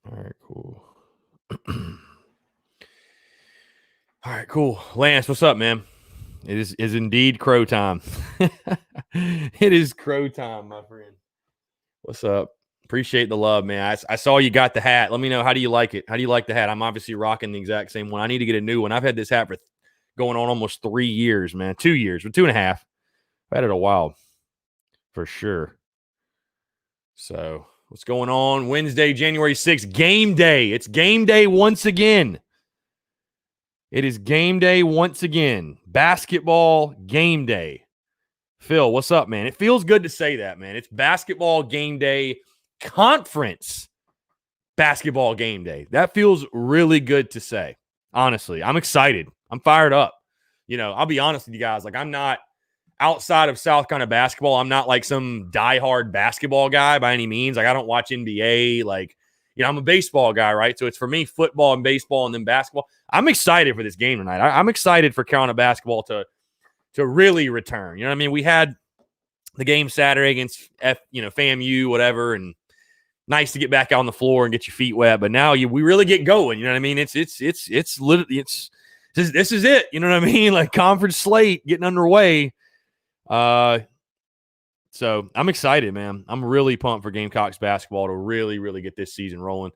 All right, cool. All right, cool. Lance, what's up, man? It is indeed crow time. It is crow time, my friend. What's up? Appreciate the love, man. I saw you got the hat. Let me know, how do you like it? How do you like the hat? I'm obviously rocking the exact same one. I need to get a new one. I've had this hat for going on almost 3 years, man. 2 years, or 2.5. I've had it a while, for sure. So, what's going on? Wednesday, January 6th, game day. It's game day once again. It is game day once again. Basketball game day. Phil, what's up, man? It feels good to say that, man. It's basketball game day, conference basketball game day. That feels really good to say. Honestly, I'm excited. I'm fired up. I'll be honest with you guys. Like, I'm not outside of South Carolina basketball. I'm not like some diehard basketball guy by any means. Like, I don't watch NBA. Like, I'm a baseball guy, right? So it's for me football and baseball and then basketball. I'm excited for this game tonight. I'm excited for Carolina basketball to really return. You know what I mean? We had the game Saturday against FAMU, whatever, and nice to get back out on the floor and get your feet wet. But now we really get going. You know what I mean? It's literally this is it. You know what I mean? Like, conference slate getting underway. So I'm excited, man. I'm really pumped for Gamecocks basketball to really, really get this season rolling.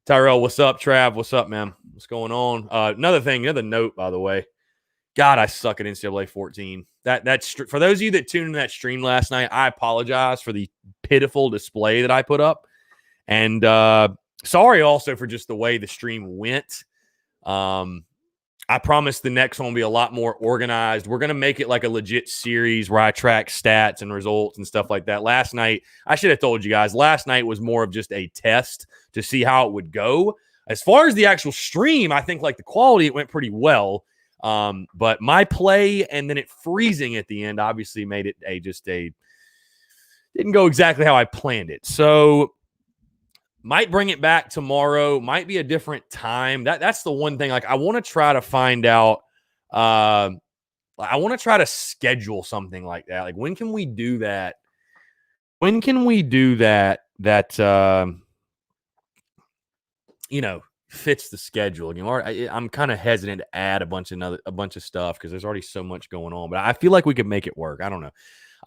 Tyrell, what's up? Trav, what's up, man? What's going on? Another note, by the way. God, I suck at NCAA 14. That's for those of you that tuned in that stream last night, I apologize for the pitiful display that I put up. And sorry also for just the way the stream went. I promise the next one will be a lot more organized. We're going to make it like a legit series where I track stats and results and stuff like that. Last night, I should have told you guys, last night was more of just a test to see how it would go. As far as the actual stream, I think like the quality, it went pretty well. But my play and then it freezing at the end obviously made it didn't go exactly how I planned it. So might bring it back tomorrow, might be a different time. That's the one thing. Like, I want to try to find out. I want to try to schedule something like that. Like, when can we do that? When can we do that? Fits the schedule. I'm kind of hesitant to add a bunch of stuff because there's already so much going on. But I feel like we could make it work. I don't know.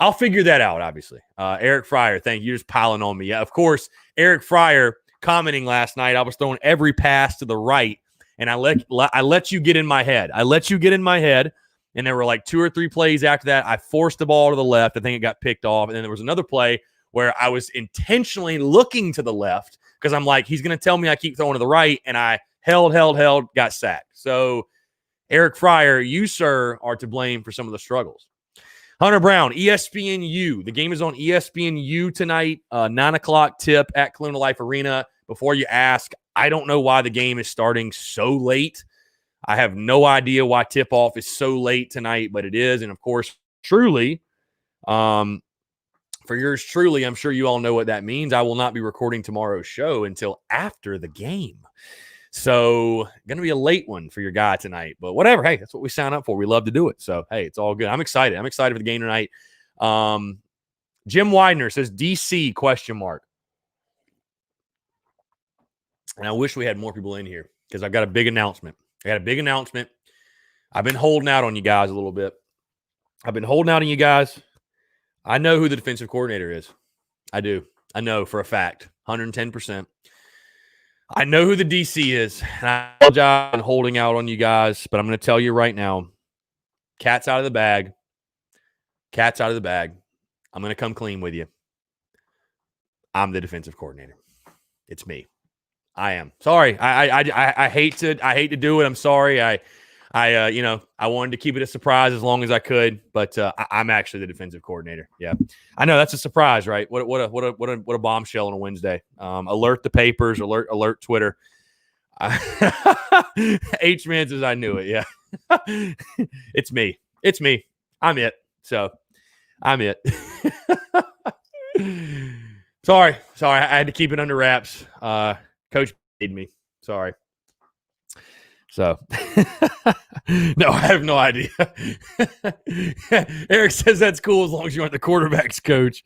I'll figure that out, obviously. Eric Fryer, thank you. You're just piling on me. Yeah, of course, Eric Fryer commenting last night, I was throwing every pass to the right, and I let you get in my head. And there were like 2 or 3 plays after that. I forced the ball to the left. I think it got picked off. And then there was another play where I was intentionally looking to the left because I'm like, he's going to tell me I keep throwing to the right, and I held, got sacked. So, Eric Fryer, you, sir, are to blame for some of the struggles. Hunter Brown, ESPNU. The game is on ESPNU tonight, 9 o'clock tip at Colonial Life Arena. Before you ask, I don't know why the game is starting so late. I have no idea why tip-off is so late tonight, but it is. And, of course, truly, for yours truly, I'm sure you all know what that means. I will not be recording tomorrow's show until after the game. So, going to be a late one for your guy tonight. But whatever. Hey, that's what we sign up for. We love to do it. So, hey, it's all good. I'm excited. I'm excited for the game tonight. Jim Widener says DC ? And I wish we had more people in here because I've got a big announcement. I've been holding out on you guys a little bit. I know who the defensive coordinator is. I do. I know for a fact. 110%. I know who the DC is, and I apologize for holding out on you guys, but I'm going to tell you right now, cat's out of the bag. I'm going to come clean with you. I'm the defensive coordinator. It's me. I am. Sorry. I hate to do it. I'm sorry. I wanted to keep it a surprise as long as I could, but I'm actually the defensive coordinator. Yeah, I know that's a surprise, right? What a bombshell on a Wednesday. Alert the papers, alert Twitter. H-Man says I knew it. Yeah, it's me. I'm it. So I'm it. Sorry. I had to keep it under wraps. Coach paid me. Sorry. So, no, I have no idea. Eric says that's cool as long as you aren't the quarterback's coach.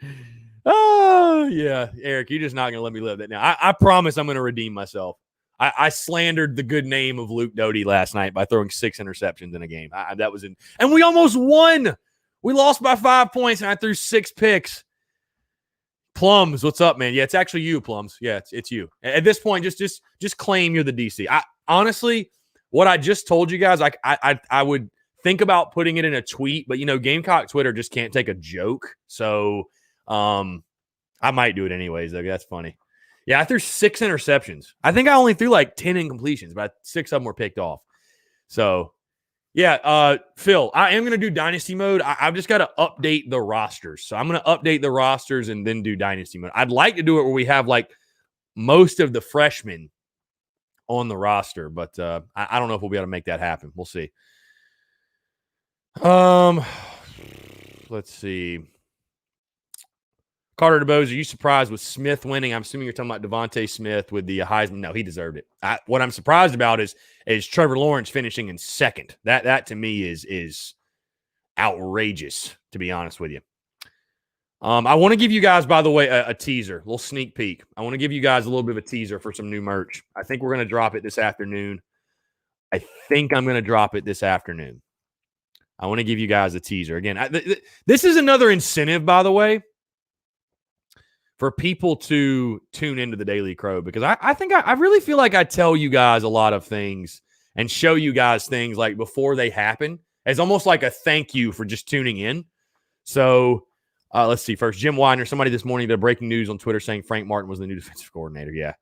Oh, yeah. Eric, you're just not going to let me live that now. I promise I'm going to redeem myself. I slandered the good name of Luke Doty last night by throwing 6 interceptions in a game. And we almost won. We lost by 5 points, and I threw 6 picks. Plums, what's up, man? Yeah, it's actually you, Plums. Yeah, it's you. At this point, just claim you're the DC. Honestly, what I just told you guys, I would think about putting it in a tweet, but Gamecock Twitter just can't take a joke. So I might do it anyways, though. That's funny. Yeah, I threw 6 interceptions. I think I only threw like 10 incompletions, but 6 of them were picked off. So, yeah, Phil, I am going to do Dynasty mode. I've just got to update the rosters. So I'm going to update the rosters and then do Dynasty mode. I'd like to do it where we have like most of the freshmen on the roster, but I don't know if we'll be able to make that happen. We'll see. Let's see. Carter DeBose, are you surprised with Smith winning? I'm assuming you're talking about Devontae Smith with the Heisman. No, he deserved it. What I'm surprised about is Trevor Lawrence finishing in second. That to me is outrageous, to be honest with you. I want to give you guys, by the way, a teaser, a little sneak peek. I want to give you guys a little bit of a teaser for some new merch. I think we're going to drop it this afternoon. I want to give you guys a teaser. Again, this is another incentive, by the way, for people to tune into the Daily Crow, because I really feel like I tell you guys a lot of things and show you guys things like before they happen as almost like a thank you for just tuning in. So let's see. First, Jim Widener, somebody this morning did breaking news on Twitter saying Frank Martin was the new defensive coordinator. Yeah.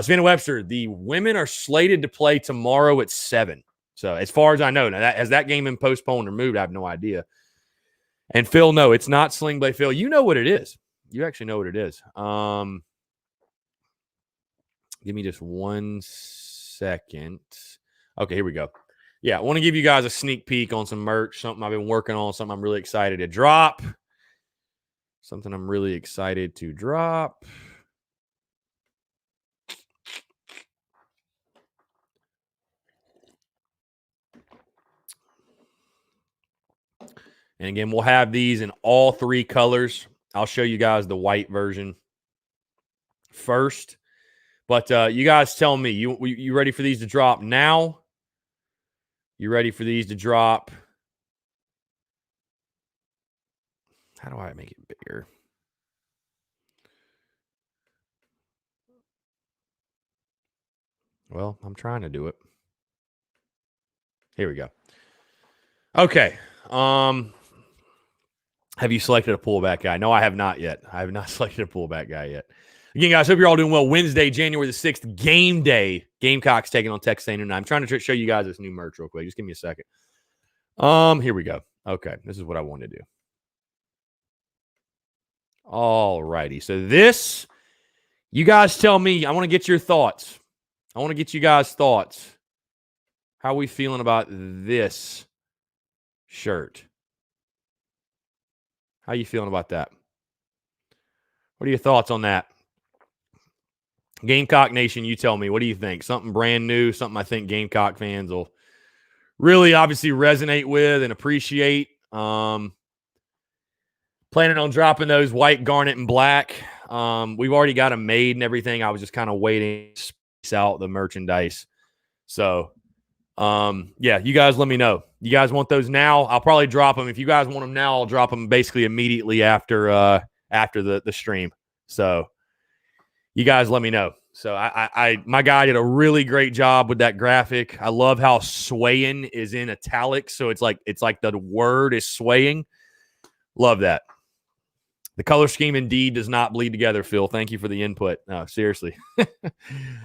Savannah Webster, the women are slated to play tomorrow at 7. So as far as I know, now has that game been postponed or moved? I have no idea. And Phil, no, it's not Sling Blade. Phil, you know what it is. You actually know what it is. Give me just 1 second. Okay, here we go. Yeah, I want to give you guys a sneak peek on some merch, something I've been working on, something I'm really excited to drop. And again, we'll have these in all 3 colors. I'll show you guys the white version first. But you guys tell me, you ready for these to drop now? You ready for these to drop? How do I make it bigger? Well, I'm trying to do it. Here we go. Okay. Have you selected a pullback guy? No, I have not yet. I have not selected a pullback guy yet. Again, guys, hope you're all doing well. Wednesday, January the 6th, game day. Gamecocks taking on Texas A&M. I'm trying to show you guys this new merch real quick. Just give me a second. Here we go. Okay, this is what I want to do. All righty. So this, you guys tell me. I want to get your thoughts. I want to get you guys' thoughts. How are we feeling about this shirt? How are you feeling about that? What are your thoughts on that? Gamecock Nation, you tell me. What do you think? Something brand new, something I think Gamecock fans will really obviously resonate with and appreciate. Planning on dropping those white, garnet, and black. We've already got them made and everything. I was just kind of waiting to space out the merchandise. So, yeah, you guys let me know. You guys want those now? I'll probably drop them. If you guys want them now, I'll drop them basically immediately after the stream. So you guys let me know. So my guy did a really great job with that graphic. I love how swaying is in italics. So it's like the word is swaying. Love that. The color scheme indeed does not bleed together, Phil. Thank you for the input. No, seriously.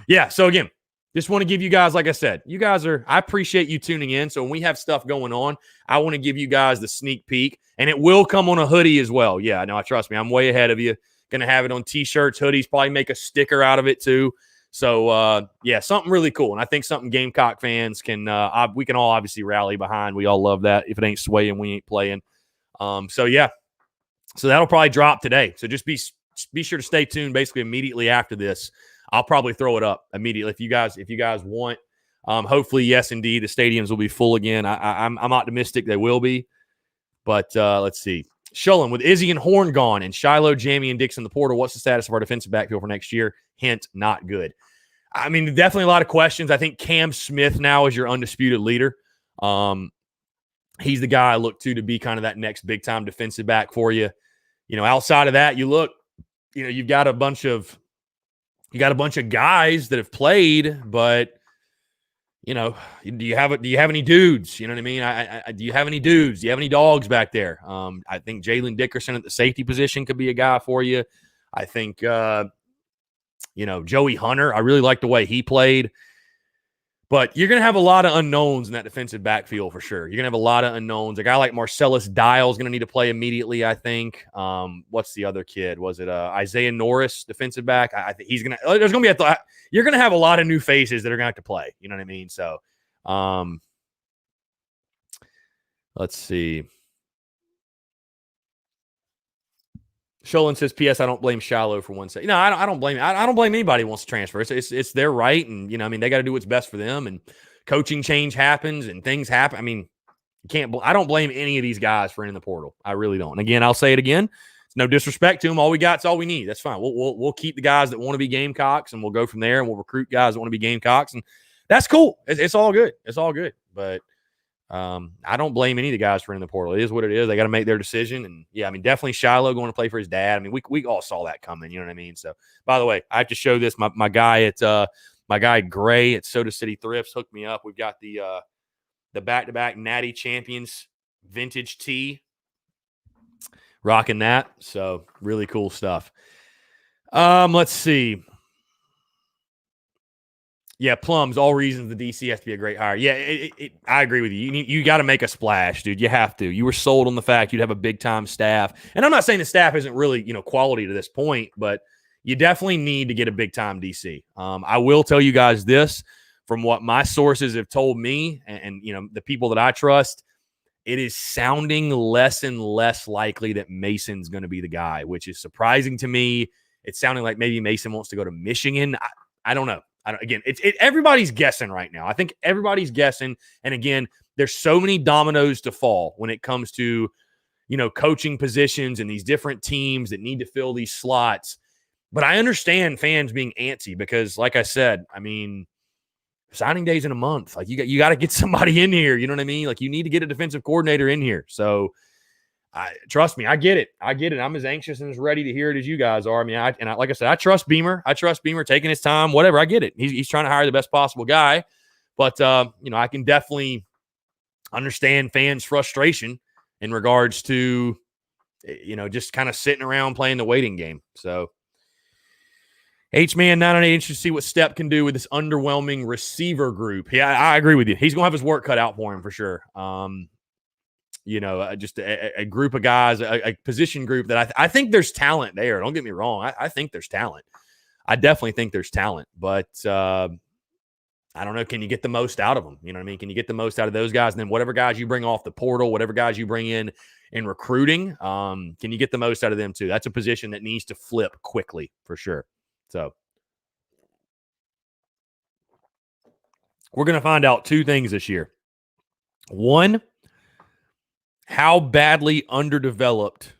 Yeah. So again, just want to give you guys, like I said, I appreciate you tuning in. So when we have stuff going on, I want to give you guys the sneak peek, and it will come on a hoodie as well. Yeah, no, trust me. I'm way ahead of you. Going to have it on t-shirts, hoodies, probably make a sticker out of it too. So, yeah, something really cool. And I think something Gamecock fans we can all obviously rally behind. We all love that. If it ain't swaying, we ain't playing. So yeah. So that'll probably drop today. So just be sure to stay tuned basically immediately after this. I'll probably throw it up immediately if you guys want. Hopefully, yes, indeed, the stadiums will be full again. I'm optimistic they will be. But let's see. Shullen, with Izzy and Horn gone and Shiloh, Jamie, and Dixon in the portal, what's the status of our defensive backfield for next year? Hint, not good. I mean, definitely a lot of questions. I think Cam Smith now is your undisputed leader. He's the guy I look to be kind of that next big-time defensive back for you. Outside of that, you've got a bunch of guys that have played, but do you have any dudes? You know what I mean? Do you have any dudes? Do you have any dogs back there? I think Jalen Dickerson at the safety position could be a guy for you. I think Joey Hunter. I really like the way he played. But you're going to have a lot of unknowns in that defensive backfield for sure. You're going to have a lot of unknowns. A guy like Marcellus Dial is going to need to play immediately, I think. What's the other kid? Was it Isaiah Norris, defensive back? I think he's going to – there's going to be you're going to have a lot of new faces that are going to have to play. You know what I mean? So, let's see. Sholin says, P.S. I don't blame Shiloh for 1 second. No, I don't blame. I don't blame anybody who wants to transfer. It's their right, and they got to do what's best for them. And coaching change happens, and things happen. I mean, you can't. I don't blame any of these guys for in the portal. I really don't. And again, I'll say it again. It's no disrespect to them. All we got is all we need. That's fine. We'll keep the guys that want to be Gamecocks, and we'll go from there. And we'll recruit guys that want to be Gamecocks, and that's cool. It's all good. It's all good. But I don't blame any of the guys for in the portal. It is what it is. They got to make their decision. And yeah, I mean, definitely Shiloh going to play for his dad. I mean, we all saw that coming. You know what I mean? So, by the way, I have to show this. My guy Gray at Soda City Thrifts hooked me up. We've got the back-to-back Natty Champions vintage tee. Rocking that. So really cool stuff. Let's see. Yeah, Plum's all reasons the DC has to be a great hire. Yeah, I agree with you. You got to make a splash, dude. You have to. You were sold on the fact you'd have a big-time staff. And I'm not saying the staff isn't really, quality to this point, but you definitely need to get a big-time DC. I will tell you guys this, from what my sources have told me and the people that I trust, it is sounding less and less likely that Mason's going to be the guy, which is surprising to me. It's sounding like maybe Mason wants to go to Michigan. I don't know. Again, everybody's guessing right now. I think everybody's guessing. And again, there's so many dominoes to fall when it comes to, coaching positions and these different teams that need to fill these slots. But I understand fans being antsy because, like I said, I mean, signing day's in a month. Like you got to get somebody in here. You know what I mean? Like you need to get a defensive coordinator in here. So trust me, I get it. I'm as anxious and as ready to hear it as you guys are. I mean, like I said, I trust Beamer. I trust Beamer taking his time, whatever. I get it. He's trying to hire the best possible guy. But, I can definitely understand fans' frustration in regards to, just kind of sitting around playing the waiting game. So, H-Man 998, interested to see what Step can do with this underwhelming receiver group. Yeah, I agree with you. He's going to have his work cut out for him for sure. Just a group of guys, a position group that I think there's talent there. Don't get me wrong. I think there's talent. I definitely think there's talent. But I don't know. Can you get the most out of them? You know what I mean? Can you get the most out of those guys? And then whatever guys you bring off the portal, whatever guys you bring in recruiting, can you get the most out of them too? That's a position that needs to flip quickly for sure. So we're going to find out two things this year. One, how badly underdeveloped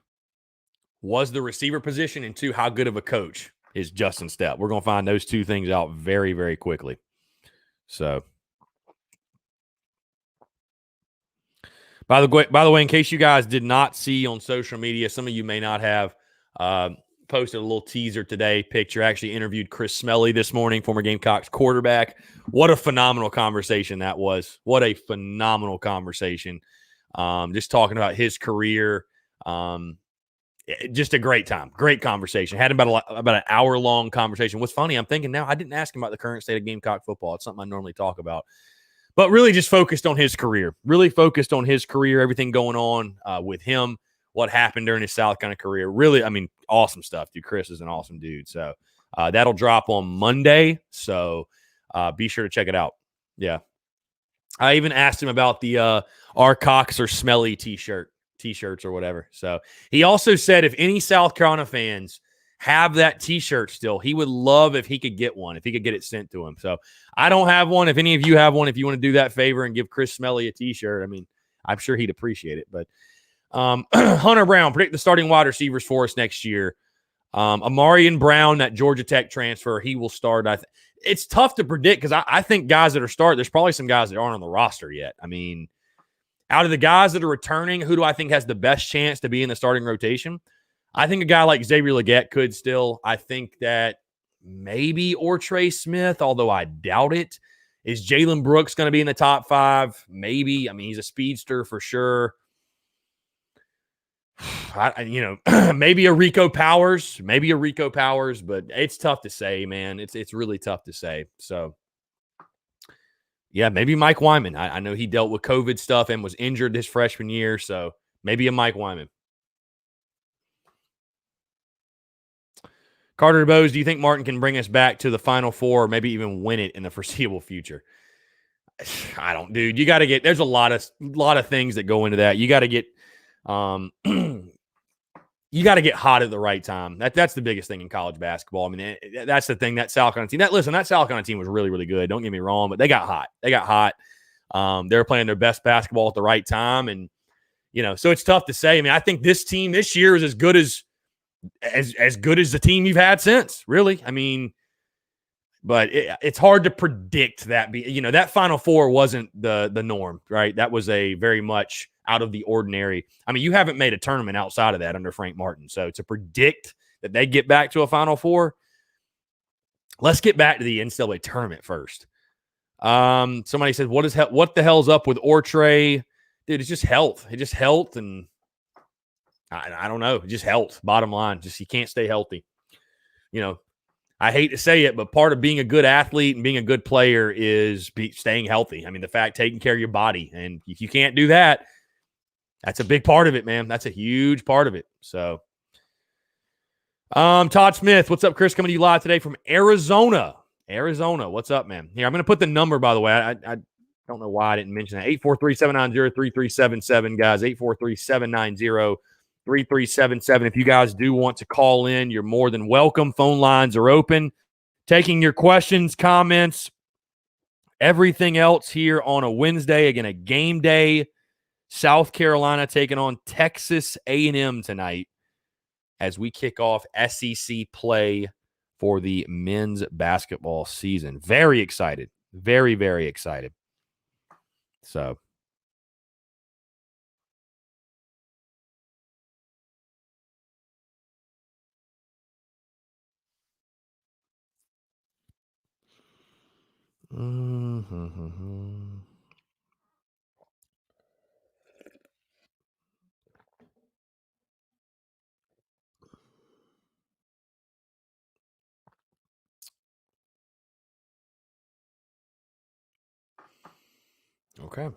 was the receiver position? And two, how good of a coach is Justin Stepp? We're going to find those two things out very, very quickly. So, by the way, in case you guys did not see on social media, some of you may not have posted a little teaser today picture. Actually interviewed Chris Smelly this morning, former Gamecocks quarterback. What a phenomenal conversation that was. What a phenomenal conversation. Just talking about his career. Just a great time. Great conversation. Had about an hour-long conversation. What's funny, I'm thinking now, I didn't ask him about the current state of Gamecock football. It's something I normally talk about. But really just focused on his career. Really focused on his career, everything going on with him, what happened during his South Carolina career. Really, I mean, awesome stuff, dude. Chris is an awesome dude. So that'll drop on Monday. So be sure to check it out. Yeah. I even asked him about the our Cox or Smelly t-shirts or whatever. So he also said if any South Carolina fans have that t-shirt still, he would love if he could get one, if he could get it sent to him. So I don't have one. If any of you have one, if you want to do that favor and give Chris Smelly a t-shirt, I mean, I'm sure he'd appreciate it. But Hunter Brown, predict the starting wide receivers for us next year. Amarian Brown, that Georgia Tech transfer, he will start. It's tough to predict because I think guys that are starting, there's probably some guys that aren't on the roster yet. I mean, out of the guys that are returning, who do I think has the best chance to be in the starting rotation? I think a guy like Xavier Legette could still. I think that maybe Ortre Smith, although I doubt it. Is Jalen Brooks going to be in the top 5? Maybe. I mean, he's a speedster for sure. Maybe a Rico Powers, but it's tough to say, man. It's really tough to say. So, yeah, maybe Mike Wyman. I know he dealt with COVID stuff and was injured this freshman year, so maybe a Mike Wyman. Carter Bowes, do you think Martin can bring us back to the Final Four or maybe even win it in the foreseeable future? I don't, dude. You got to get – there's a lot of things that go into that. You got to get you got to get hot at the right time. That's the biggest thing in college basketball. I mean, that's the thing. That South Carolina team. That South Carolina team was really, really good. Don't get me wrong, but they got hot. They were playing their best basketball at the right time, and so it's tough to say. I mean, I think this team this year is as good as the team you've had since. Really, I mean, but it's hard to predict that. That Final Four wasn't the norm, right? That was a very much out of the ordinary. I mean, you haven't made a tournament outside of that under Frank Martin. So to predict that they get back to a Final Four, let's get back to the NCAA tournament first. Somebody said, what the hell's up with Ortre? Dude, it's just health. It's just health, and I don't know. Just health, bottom line. Just you can't stay healthy. I hate to say it, but part of being a good athlete and being a good player is staying healthy. I mean, taking care of your body. And if you can't do that, that's a big part of it, man. That's a huge part of it. So, Todd Smith, what's up, Chris? Coming to you live today from Arizona. What's up, man? Here, I'm going to put the number, by the way. I don't know why I didn't mention that. 843-790-3377, guys. 843-790-3377. If you guys do want to call in, you're more than welcome. Phone lines are open. Taking your questions, comments, everything else here on a Wednesday. Again, a game day. South Carolina taking on Texas A&M tonight as we kick off SEC play for the men's basketball season. Very excited. Very, very excited. So, okay.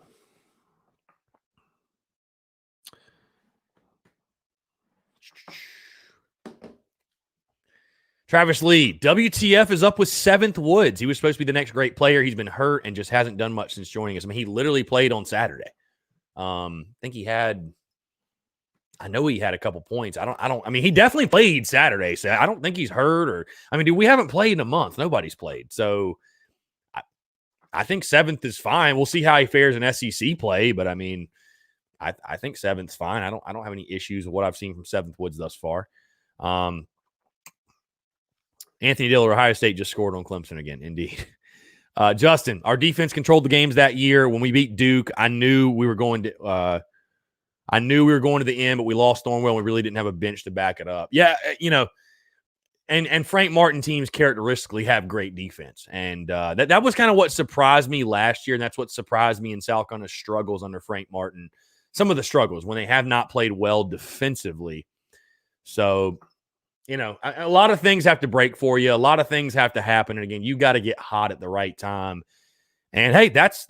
Travis Lee, WTF is up with 7th Woods. He was supposed to be the next great player. He's been hurt and just hasn't done much since joining us. I mean, he literally played on Saturday. I think I know he had a couple points. I mean, he definitely played Saturday. So I don't think he's hurt dude, we haven't played in a month. Nobody's played. So I think 7th is fine. We'll see how he fares in SEC play, but I mean, I think 7th's fine. I don't have any issues with what I've seen from 7th Woods thus far. Anthony Dillard, Ohio State just scored on Clemson again. Indeed. Justin, our defense controlled the games that year. When we beat Duke, I knew we were going to the end, but we lost Thornwell and we really didn't have a bench to back it up. Yeah, and Frank Martin teams characteristically have great defense. And that was kind of what surprised me last year, and that's what surprised me in South Carolina's struggles under Frank Martin. Some of the struggles when they have not played well defensively. So, a lot of things have to break for you. A lot of things have to happen. And again, you got to get hot at the right time. And hey, that's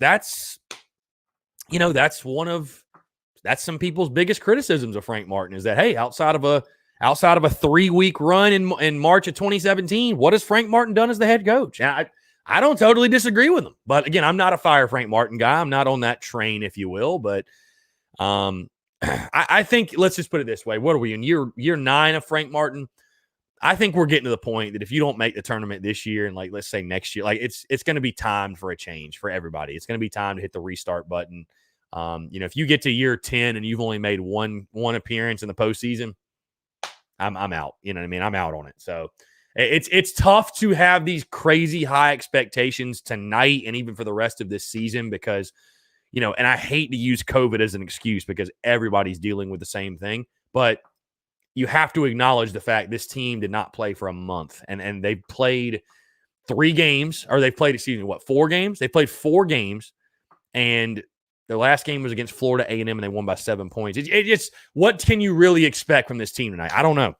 some people's biggest criticisms of Frank Martin is that, hey, outside of a 3-week run in March of 2017, what has Frank Martin done as the head coach? And I don't totally disagree with him. But again, I'm not a fire Frank Martin guy. I'm not on that train, if you will. But I think, let's just put it this way. What are we in year 9 of Frank Martin? I think we're getting to the point that if you don't make the tournament this year and let's say next year, it's going to be time for a change for everybody. It's going to be time to hit the restart button. If you get to year 10 and you've only made one appearance in the postseason, I'm out. You know what I mean? I'm out on it. So it's tough to have these crazy high expectations tonight and even for the rest of this season because, and I hate to use COVID as an excuse because everybody's dealing with the same thing, but you have to acknowledge the fact this team did not play for a month and they played 3 games or they played, 4 games? They played 4 games and their last game was against Florida A&M and they won by 7 points. It's what can you really expect from this team tonight? I don't know.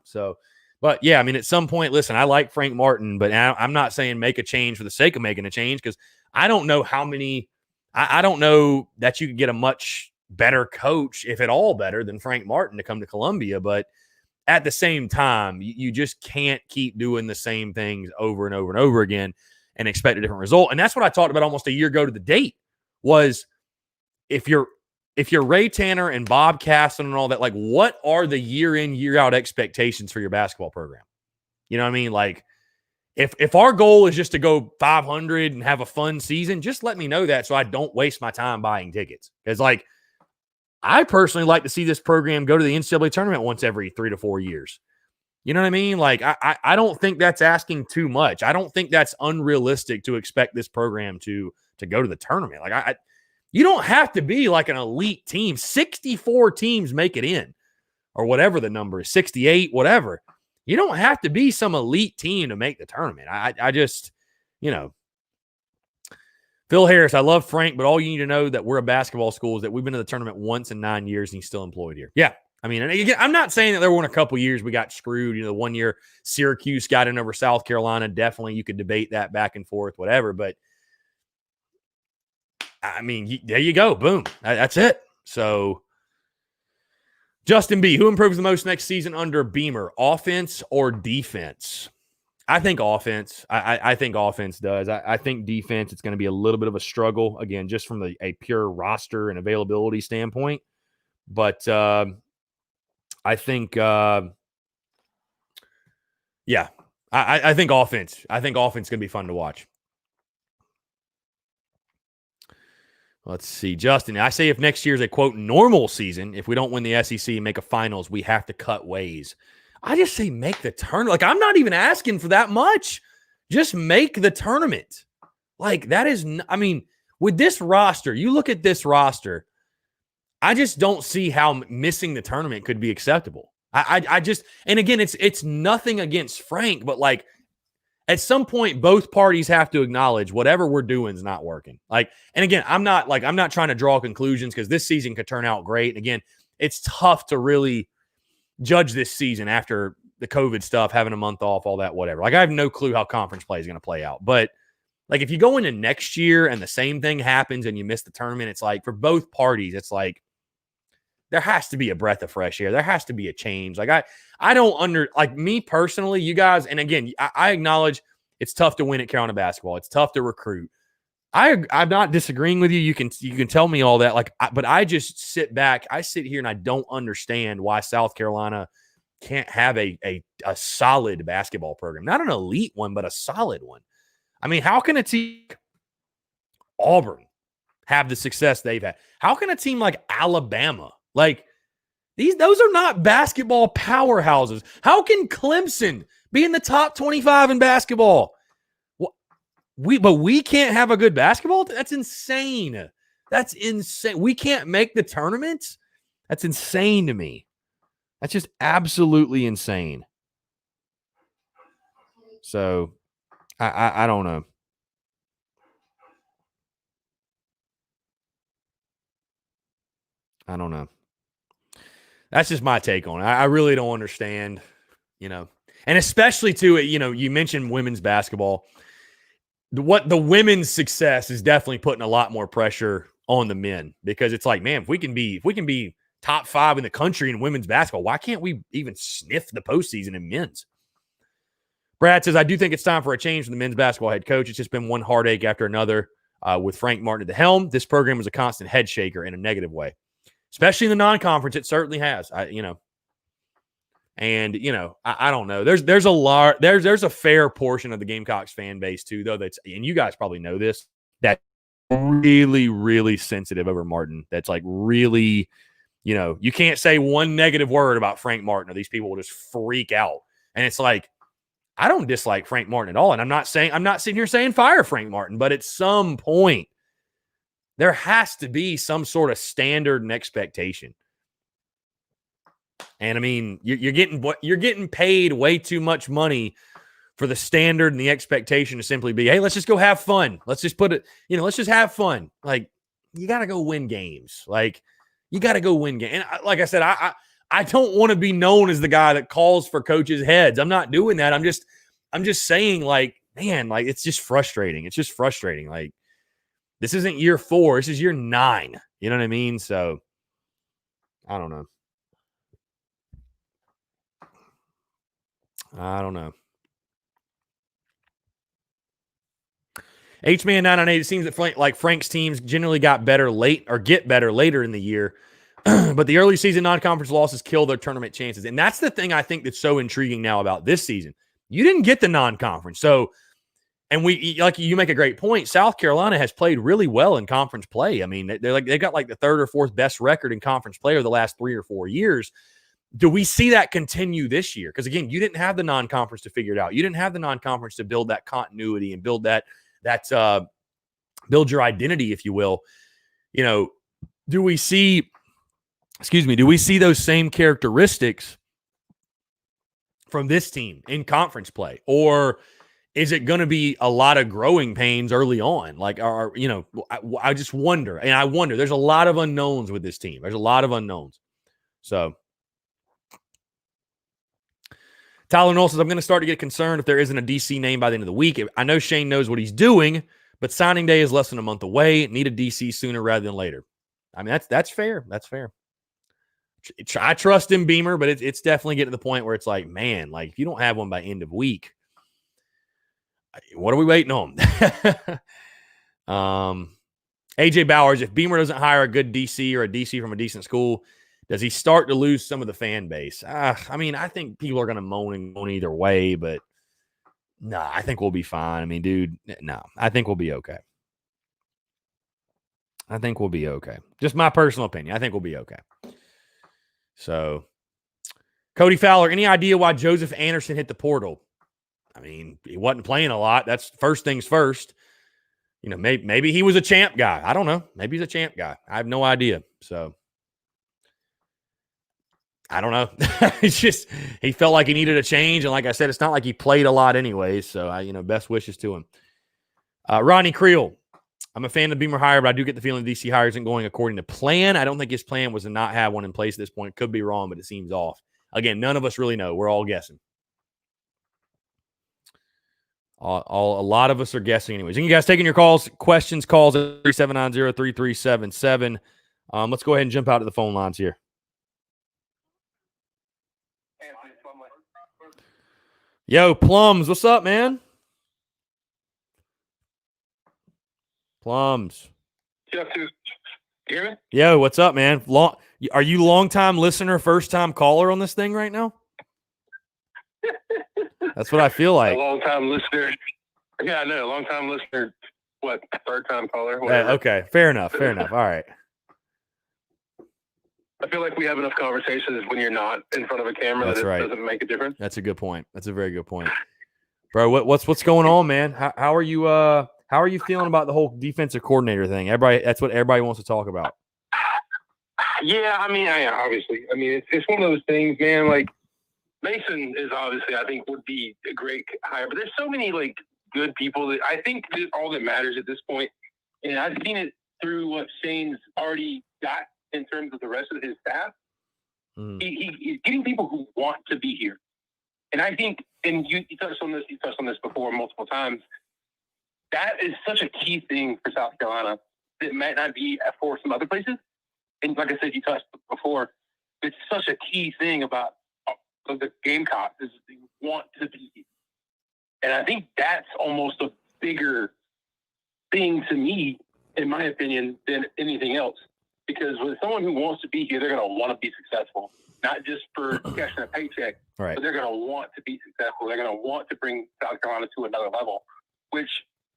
So, but yeah, I mean, at some point, listen, I like Frank Martin, but I'm not saying make a change for the sake of making a change because I don't know how many. I don't know that you could get a much better coach, if at all better, than Frank Martin to come to Columbia. But at the same time, you just can't keep doing the same things over and over and over again and expect a different result. And that's what I talked about almost a year ago to the date was if you're Ray Tanner and Bob Casson and all that, like what are the year in, year out expectations for your basketball program? You know what I mean? Like if our goal is just to go 500 and have a fun season, just let me know that so I don't waste my time buying tickets. Because like I personally like to see this program go to the NCAA tournament once every 3 to 4 years. You know what I mean? Like I don't think that's asking too much. I don't think that's unrealistic to expect this program to go to the tournament. Like you don't have to be like an elite team. 64 teams make it in, or whatever the number is, 68, whatever. You don't have to be some elite team to make the tournament. I just, Phil Harris, I love Frank, but all you need to know that we're a basketball school is that we've been to the tournament once in 9 years and he's still employed here. Yeah. I mean, and again, I'm not saying that there weren't a couple years we got screwed. The 1 year Syracuse got in over South Carolina. Definitely you could debate that back and forth, whatever. But I mean, there you go. Boom. That's it. So, Justin B., who improves the most next season under Beamer, offense or defense? I think offense. I think offense does. I think defense, it's going to be a little bit of a struggle, again, just from a pure roster and availability standpoint. But I think, I think offense. I think offense is going to be fun to watch. Let's see. Justin, I say if next year's a, quote, normal season, if we don't win the SEC and make a finals, we have to cut ways. I just say make the tournament. Like, I'm not even asking for that much. Just make the tournament. Like, that is, I mean, with this roster, you look at this roster, I just don't see how missing the tournament could be acceptable. I just, and again, it's nothing against Frank, but like, at some point, both parties have to acknowledge whatever we're doing is not working. Like, and again, I'm not trying to draw conclusions because this season could turn out great. And again, it's tough to really judge this season after the COVID stuff, having a month off, all that, whatever. Like, I have no clue how conference play is going to play out. But like, if you go into next year and the same thing happens and you miss the tournament, it's like for both parties, it's like there has to be a breath of fresh air. There has to be a change. Like, I don't like me personally, you guys, and again, I acknowledge it's tough to win at Carolina basketball. It's tough to recruit. I'm not disagreeing with you. You can tell me all that. But I just sit back. I sit here and I don't understand why South Carolina can't have a solid basketball program. Not an elite one, but a solid one. I mean, how can a team like Auburn have the success they've had? How can a team like Alabama, like those are not basketball powerhouses. How can Clemson be in the top 25 in basketball? But we can't have a good basketball? That's insane. That's insane. We can't make the tournament? That's insane to me. That's just absolutely insane. So, I don't know. I don't know. That's just my take on it. I really don't understand, and especially too, you mentioned women's basketball. What the women's success is definitely putting a lot more pressure on the men because it's like, man, if we can be top 5 in the country in women's basketball, why can't we even sniff the postseason in men's? Brad says, I do think it's time for a change from the men's basketball head coach. It's just been one heartache after another with Frank Martin at the helm. This program was a constant head shaker in a negative way. Especially in the non-conference, it certainly has. I don't know. There's a fair portion of the Gamecocks fan base too, though. And you guys probably know this, that really, really sensitive over Martin. That's like really, you can't say one negative word about Frank Martin or these people will just freak out. And it's like, I don't dislike Frank Martin at all. And I'm not sitting here saying fire Frank Martin, but at some point, there has to be some sort of standard and expectation. And I mean, you're getting paid way too much money for the standard and the expectation to simply be, hey, let's just go have fun. Let's just put it, let's just have fun. Like, you got to go win games. Like, you got to go win games. And like I said, I don't want to be known as the guy that calls for coaches' heads. I'm not doing that. I'm just saying, like, man, like, it's just frustrating. It's just frustrating. Like, this isn't year 4. This is year 9. You know what I mean? So, I don't know. H-Man 998, it seems that Frank's teams generally got better late or get better later in the year, but the early season non-conference losses kill their tournament chances. And that's the thing I think that's so intriguing now about this season. You didn't get the non-conference. So, and you make a great point. South Carolina has played really well in conference play. I mean, they've got like the 3rd or 4th best record in conference play over the last 3 or 4 years. Do we see that continue this year? Because again, you didn't have the non-conference to figure it out. You didn't have the non-conference to build that continuity and build build your identity, if you will. Do we see those same characteristics from this team in conference play? Or is it going to be a lot of growing pains early on? Like, I just wonder. And I wonder, there's a lot of unknowns with this team. There's a lot of unknowns. So, Tyler Knoll says, I'm going to start to get concerned if there isn't a DC name by the end of the week. I know Shane knows what he's doing, but signing day is less than a month away. Need a DC sooner rather than later. I mean, that's fair. That's fair. I trust in Beamer, but it's definitely getting to the point where it's like, man, like if you don't have one by end of week, what are we waiting on? AJ Bowers, if Beamer doesn't hire a good DC or a DC from a decent school, does he start to lose some of the fan base? I mean, I think people are going to moan either way, but no, I think we'll be fine. I mean, dude, no, I think we'll be okay. Just my personal opinion. I think we'll be okay. So, Cody Fowler, any idea why Joseph Anderson hit the portal? I mean, he wasn't playing a lot. That's first things first. Maybe he was a champ guy. I don't know. Maybe he's a champ guy. I have no idea. So, I don't know. It's just he felt like he needed a change. And like I said, it's not like he played a lot anyways. So, best wishes to him. Ronnie Creel, I'm a fan of Beamer hire, but I do get the feeling DC hire isn't going according to plan. I don't think his plan was to not have one in place at this point. Could be wrong, but it seems off. Again, none of us really know. We're all guessing. A lot of us are guessing anyways. And you guys taking your calls, questions, calls at 3790-3377. Let's go ahead and jump out to the phone lines here. Yo, Plums, what's up, man? Plums. You hear me? Yo, what's up, man? Are you long-time listener, first-time caller on this thing right now? That's what I feel like. A long-time listener. Yeah, I know. A long-time listener. What? Third-time caller? Whatever. Okay. Fair enough. All right. I feel like we have enough conversations when you're not in front of a camera. That's right. Doesn't make a difference. That's a good point. That's a very good point. Bro, what's going on, man? How are you feeling about the whole defensive coordinator thing? That's what everybody wants to talk about. Yeah, I mean, obviously. I mean, it's one of those things, man. Like, Mason is obviously, I think, would be a great hire. But there's so many, like, good people that I think all that matters at this point. And I've seen it through what Shane's already got in terms of the rest of his staff. He's getting people who want to be here. And I think, and you touched on this before multiple times, that is such a key thing for South Carolina that might not be for some other places. And like I said, you touched before, it's such a key thing about the Gamecocks is they want to be here. And I think that's almost a bigger thing to me, in my opinion, than anything else. Because with someone who wants to be here, they're going to want to be successful, not just for cashing a paycheck, right, but they're going to want to be successful. They're going to want to bring South Carolina to another level, which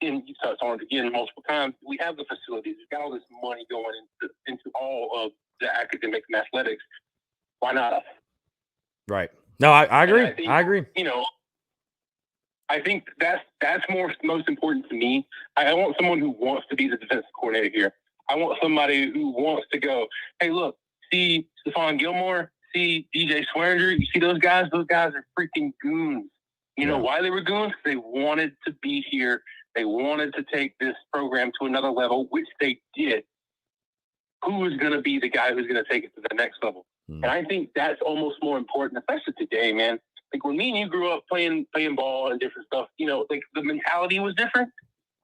and you touched on it again multiple times, we have the facilities. We've got all this money going into all of the academics and athletics. Why not us? Right. No, I agree. I agree. I think that's most important to me. I want someone who wants to be the defensive coordinator here. I want somebody who wants to go, hey, look, see Stephon Gilmore, see DJ Swearinger. You see those guys? Those guys are freaking goons. You know why they were goons? They wanted to be here. They wanted to take this program to another level, which they did. Who is going to be the guy who's going to take it to the next level? And I think that's almost more important, especially today, man. Like when me and you grew up playing ball and different stuff, like the mentality was different.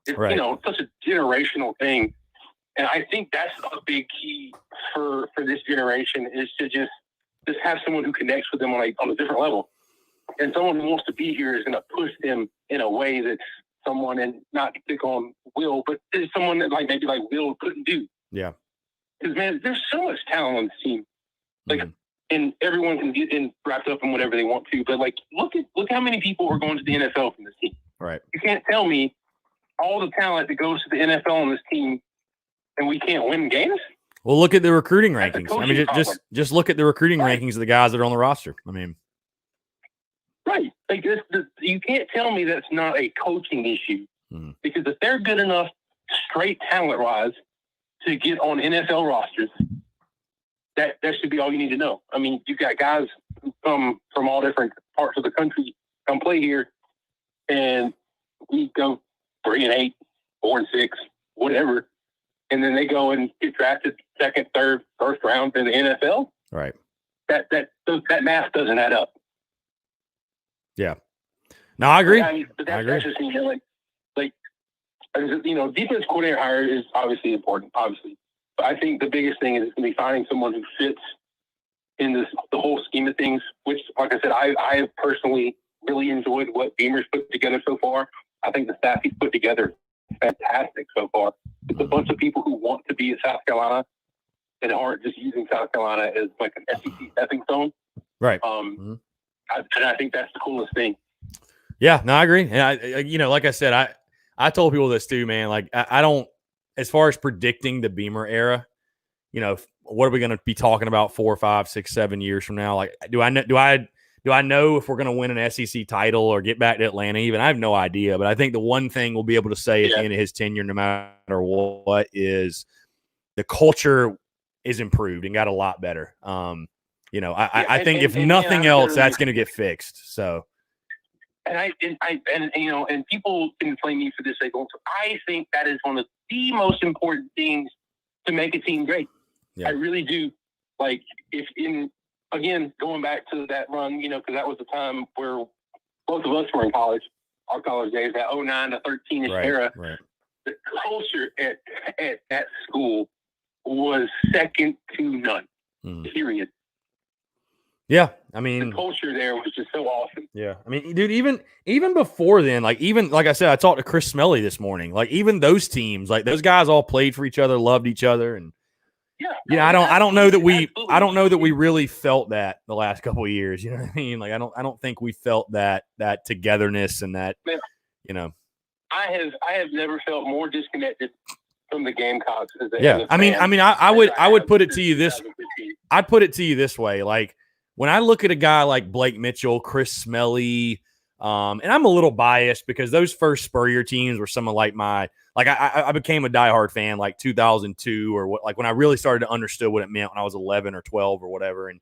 It's, such a generational thing. And I think that's a big key for this generation is to just have someone who connects with them on a different level. And someone who wants to be here is going to push them in a way that someone, and not to pick on Will, but there's someone that maybe Will couldn't do. Yeah. Because, man, there's so much talent on this team. And everyone can get wrapped up in whatever they want to. But, look how many people are going to the NFL from this team. Right. You can't tell me all the talent that goes to the NFL on this team and we can't win games. Well, look at the recruiting rankings. I mean, just look at the recruiting rankings of the guys that are on the roster. I mean, right. Like you can't tell me that's not a coaching issue because if they're good enough, straight talent-wise, to get on NFL rosters, that should be all you need to know. I mean, you've got guys who come from all different parts of the country come play here, and we go 3-8, 4-6, whatever. And then they go and get drafted second, third, first round in the NFL. Right. That math doesn't add up. Yeah. No, I agree. But that's just defense coordinator hire is obviously important, obviously. But I think the biggest thing is going to be finding someone who fits in the whole scheme of things, which, like I said, I have personally really enjoyed what Beamer's put together so far. I think the staff he's put together is fantastic so far. It's a bunch of people who want to be at South Carolina and aren't just using South Carolina as like an SEC stepping stone. Right. And I think that's the coolest thing. Yeah, no, I agree. And I like I said, I told people this too, man. Like I don't, as far as predicting the Beamer era, what are we going to be talking about 4, 5, 6, 7 years from now? Like, do I know if we're going to win an SEC title or get back to Atlanta? Even I have no idea. But I think the one thing we'll be able to say at the end of his tenure, no matter what, is the culture is improved and got a lot better. I think if nothing else, that's going to get fixed. So. And people can blame me for this. I think that is one of the most important things to make a team great. Yeah. I really do. Going back to that run, because that was the time where both of us were in college, our college days, that 09 to 13-ish era. Right. The culture at that school was second to none, period. Yeah, I mean, the culture there was just so awesome. Yeah, I mean, dude, even before then, like I said, I talked to Chris Smelly this morning. Like even those teams, like those guys all played for each other, loved each other, and I don't know that we really felt that the last couple of years. You know what I mean? Like I don't think we felt that togetherness and that. Man, I have never felt more disconnected from the Gamecocks. I would put it to you this. I'd put it to you this way, like. When I look at a guy like Blake Mitchell, Chris Smelly, and I'm a little biased because those first Spurrier teams were some of I became a diehard fan like 2002 or what, like when I really started to understand what it meant when I was 11 or 12 or whatever.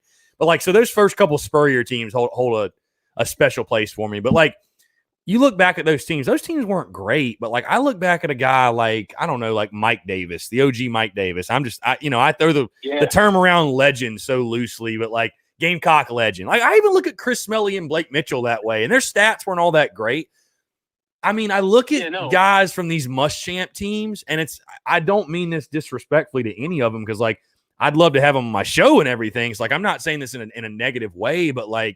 So those first couple of Spurrier teams hold a special place for me. But like you look back at those teams weren't great. But like I look back at a guy like, I don't know, like Mike Davis, the OG Mike Davis. I throw the term around legend so loosely, but like, Gamecock legend. Like I even look at Chris Smelly and Blake Mitchell that way, and their stats weren't all that great. I mean, I look at guys from these Muschamp teams, and I don't mean this disrespectfully to any of them because like I'd love to have them on my show and everything. So like I'm not saying this in a negative way, but like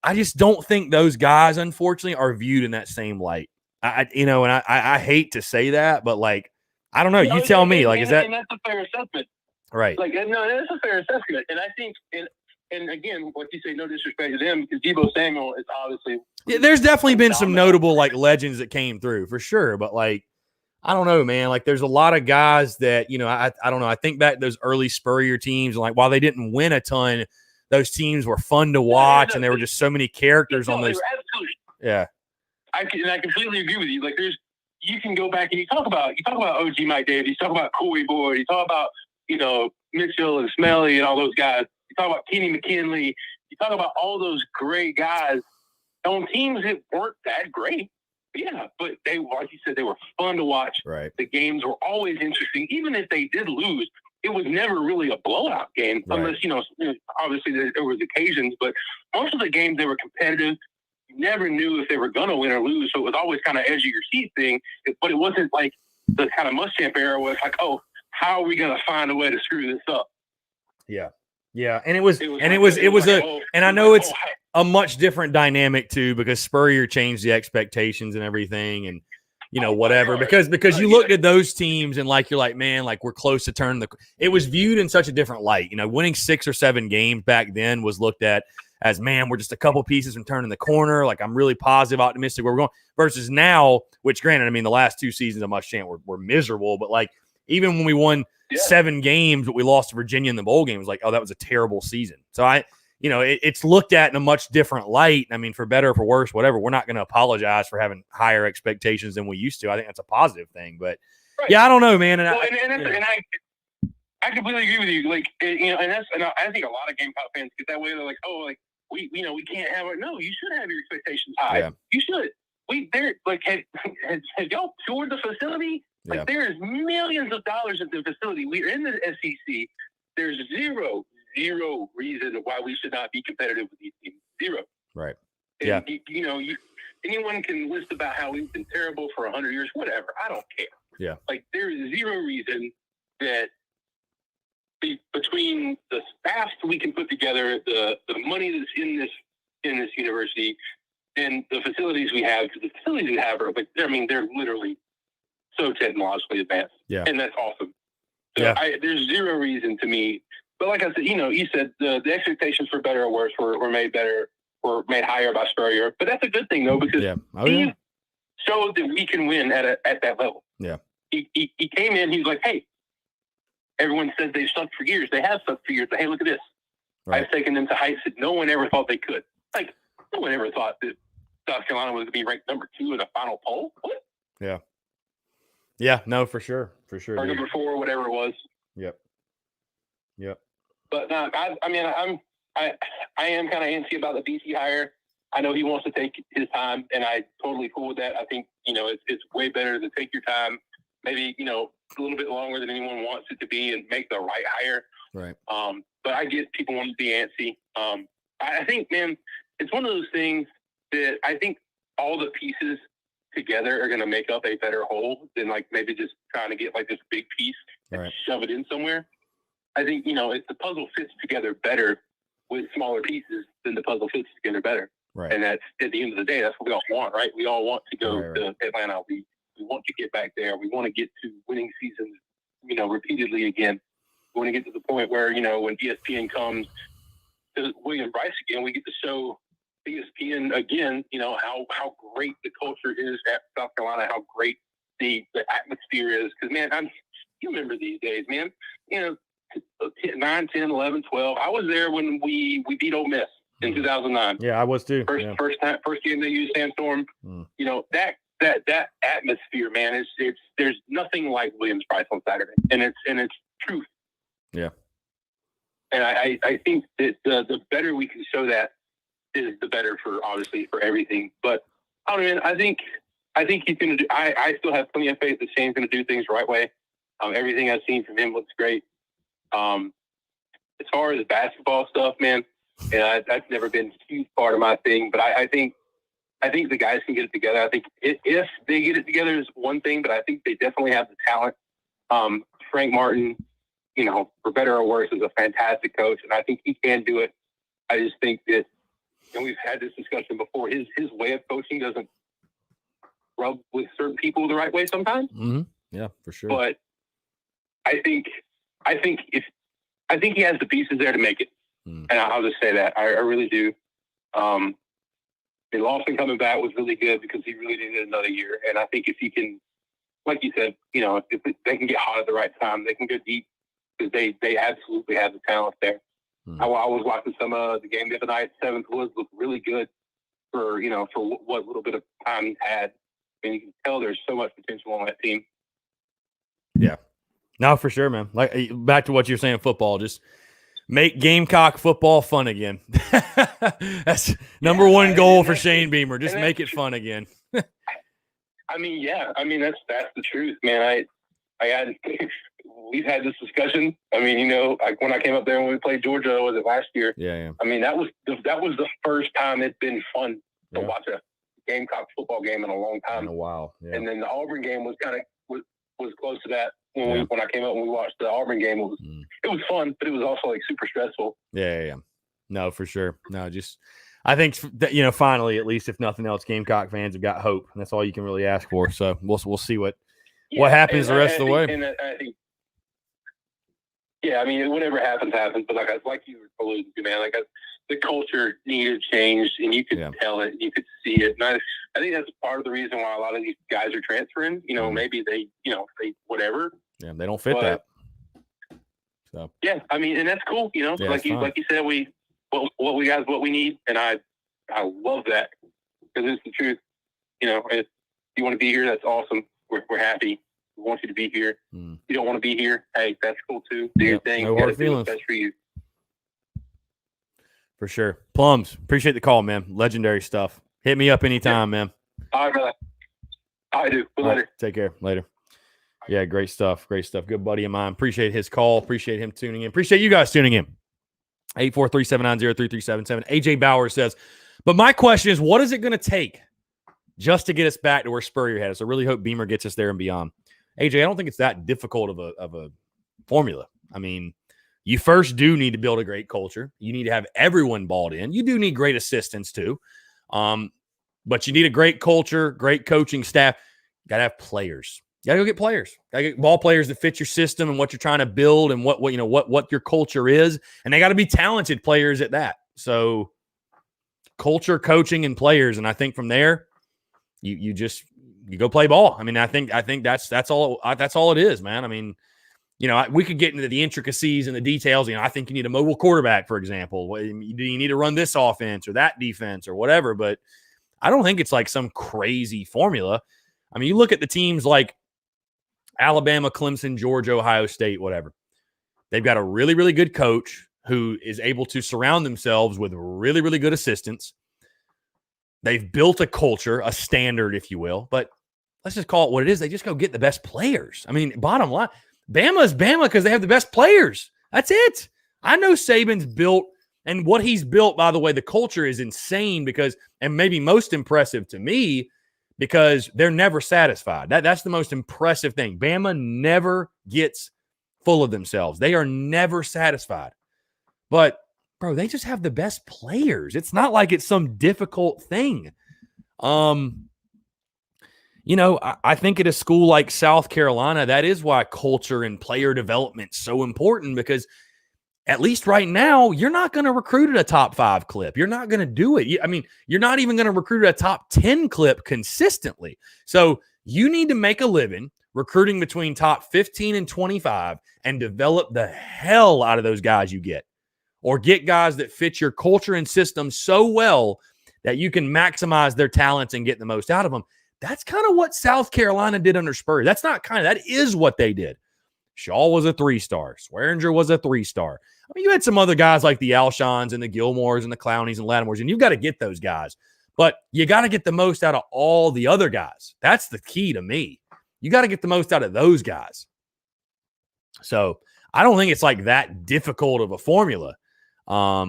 I just don't think those guys, unfortunately, are viewed in that same light. I hate to say that, but like I don't know. You tell me. Like, is that? And that's a fair assessment, right? Like, no, that's a fair assessment, and I think. And again, what you say, no disrespect to them, because Deebo Samuel is obviously. Yeah, there's definitely been some notable like legends that came through for sure, but like I don't know, man. Like there's a lot of guys that I don't know. I think back to those early Spurrier teams, and like while they didn't win a ton, those teams were fun to watch, and there were just so many characters on those. Yeah, I completely agree with you. Like you can go back and you talk about OG Mike Davis, you talk about Cooley Boyd, you talk about Mitchell and Smelly and all those guys. You talk about Kenny McKinley. You talk about all those great guys on teams that weren't that great. Yeah, but they, like you said, they were fun to watch. Right. The games were always interesting. Even if they did lose, it was never really a blowout game, unless, obviously there was occasions. But most of the games, they were competitive. You never knew if they were going to win or lose, so it was always kind of edge of your seat thing. But it wasn't like the kind of Muschamp era where it's like, oh, how are we going to find a way to screw this up? Yeah. Yeah, and I know it's a much different dynamic too, because Spurrier changed the expectations and everything, and whatever. Because you looked at those teams and like you're like, man, like we're close to turning it was viewed in such a different light. Winning 6 or 7 games back then was looked at as, man, we're just a couple pieces from turning the corner. Like I'm really positive, optimistic where we're going. Versus now, which granted, I mean the last 2 seasons of Muschamp were miserable, but like even when we won 7 games, but we lost to Virginia in the bowl game, it was like, oh, that was a terrible season. So it's looked at in a much different light. I mean, for better or for worse, whatever, we're not going to apologize for having higher expectations than we used to. I think that's a positive thing, but yeah, I don't know, man. And I completely agree with you. Like, and I think a lot of Gamecock fans get that way. They're like, oh, like we can't have it. No, you should have your expectations high. Yeah. You should. Have y'all toured the facility? Like there's millions of dollars at the facility. We're in the SEC. There's zero reason why we should not be competitive with these teams. Zero. Right. And anyone can list about how we've been terrible for 100 years, whatever. I don't care. Yeah. Like there is zero reason that between the staff we can put together, the money that's in this university, and the facilities we have, because the facilities we have are like, I mean, they're literally so technologically advanced. Yeah. And that's awesome. So there's zero reason to me. But like I said, you said the expectations for better or worse were made better, were made higher by Spurrier. But that's a good thing though, because he showed that we can win at that level. Yeah. He came in, he's like, hey, everyone says they've sucked for years. They have sucked for years. But hey, look at this. Right. I've taken them to heights that no one ever thought they could. Like, no one ever thought that South Carolina was going to be ranked number 2 in a final poll. What? Yeah. Yeah, no, for sure. Or number 4, whatever it was. Yep. But no, I am kind of antsy about the BC hire. I know he wants to take his time, and I totally cool with that. I think it's way better to take your time, maybe a little bit longer than anyone wants it to be, and make the right hire. Right. But I get people want to be antsy. I think, man, it's one of those things that I think all the pieces together are going to make up a better whole than like maybe just trying to get like this big piece and shove it in somewhere. I think, if the puzzle fits together better with smaller pieces, then the puzzle fits together better. Right. And that's, at the end of the day, that's what we all want, right? We all want to go to Atlanta. We want to get back there. We want to get to winning seasons, repeatedly again. We want to get to the point where, when ESPN comes to William Bryce again, we get to show ESPN again, how great the culture is at South Carolina, how great the atmosphere is. Because, man, you remember these days, man. 9, 10, 11, 12. I was there when we beat Ole Miss in 2009. Yeah, I was too. First game they used Sandstorm. That atmosphere, man, there's nothing like Williams-Brice on Saturday, and it's truth. Yeah. And I think that the better we can show that is the better for everything. But I don't know, man, I think he's going to do. I still have plenty of faith that Shane's going to do things the right way. Everything I've seen from him looks great. As far as basketball stuff, man, that's never been a huge part of my thing. But I think the guys can get it together. I think if they get it together is one thing, but I think they definitely have the talent. Frank Martin, for better or worse, is a fantastic coach, and I think he can do it. I just think that, and we've had this discussion before, his way of coaching doesn't rub with certain people the right way sometimes. Mm-hmm. Yeah, for sure. But I think he has the pieces there to make it. And I'll just say that. I really do. Lawson coming back was really good because he really needed another year. And I think if he can, like you said, if they can get hot at the right time, they can go deep because they absolutely have the talent there. I was watching some of the game the other night. Seventh Woods looked really good for what little bit of time he's had. And you can tell there's so much potential on that team. Yeah. No, for sure, man. Like, back to what you're saying, football, just make Gamecock football fun again. That's number one goal for Shane Beamer. Just make it fun again. I mean, yeah. I mean, that's the truth, man. We've had this discussion. I mean, like when I came up there when we played Georgia, was it last year? Yeah. I mean, that was the first time it's been fun to watch a Gamecock football game in a long time. In a while. Yeah. And then the Auburn game was kind of was close to that when I came up and we watched the Auburn game. It was fun, but it was also like super stressful. Yeah. No, for sure. No, just I think that, finally, at least if nothing else, Gamecock fans have got hope, and that's all you can really ask for. So we'll see what happens the rest of the way. And I think, I mean, whatever happens. But like you were alluding to, man, the culture needed change, and you could tell it, you could see it. And I think that's part of the reason why a lot of these guys are transferring. Maybe they whatever. Yeah, they don't fit that. So yeah, I mean, and that's cool. Like you said, what we got is what we need, and I love that because it's the truth. If you want to be here, that's awesome. We're happy. We want you to be here. You don't want to be here, hey, that's cool too. Do your thing. No hard feelings. Best for you. For sure. Plums, appreciate the call, man. Legendary stuff. Hit me up anytime, man. All right, brother. I do. Later. Right, take care. Later. Yeah, great stuff. Great stuff. Good buddy of mine. Appreciate his call. Appreciate him tuning in. Appreciate you guys tuning in. 843-790-3377. AJ Bauer says, but my question is, what is it going to take just to get us back to where Spurrier had us? I really hope Beamer gets us there and beyond. AJ, I don't think it's that difficult of a formula. I mean, you first do need to build a great culture. You need to have everyone bought in. You do need great assistants too. But you need a great culture, great coaching staff. You got to have players. You got to go get players. Got to get ball players that fit your system and what you're trying to build and what your culture is. And they got to be talented players at that. So culture, coaching, and players. And I think from there, you go play ball. I mean, I think that's all it is, man. I mean, we could get into the intricacies and the details. I think you need a mobile quarterback, for example. Do you need to run this offense or that defense or whatever? But I don't think it's like some crazy formula. I mean, you look at the teams like Alabama, Clemson, Georgia, Ohio State, whatever. They've got a really, really good coach who is able to surround themselves with really, really good assistants. They've built a culture, a standard, if you will. But let's just call it what it is. They just go get the best players. I mean, bottom line, Bama is Bama because they have the best players. That's it. I know Saban's built, and what he's built, by the way, the culture is insane because, and maybe most impressive to me, because they're never satisfied. That's the most impressive thing. Bama never gets full of themselves. They are never satisfied. But, bro, they just have the best players. It's not like it's some difficult thing. I think at a school like South Carolina, that is why culture and player development is so important because at least right now, you're not going to recruit at a top 5 clip. You're not going to do it. I mean, you're not even going to recruit at a top 10 clip consistently. So you need to make a living recruiting between top 15 and 25 and develop the hell out of those guys you get. Or get guys that fit your culture and system so well that you can maximize their talents and get the most out of them. That's kind of what South Carolina did under Spurrier. That is what they did. Shaw was a 3-star. Swearinger was a 3-star. I mean, you had some other guys like the Alshons and the Gilmores and the Clowneys and Lattimores, and you've got to get those guys. But you got to get the most out of all the other guys. That's the key to me. You got to get the most out of those guys. So I don't think it's like that difficult of a formula. But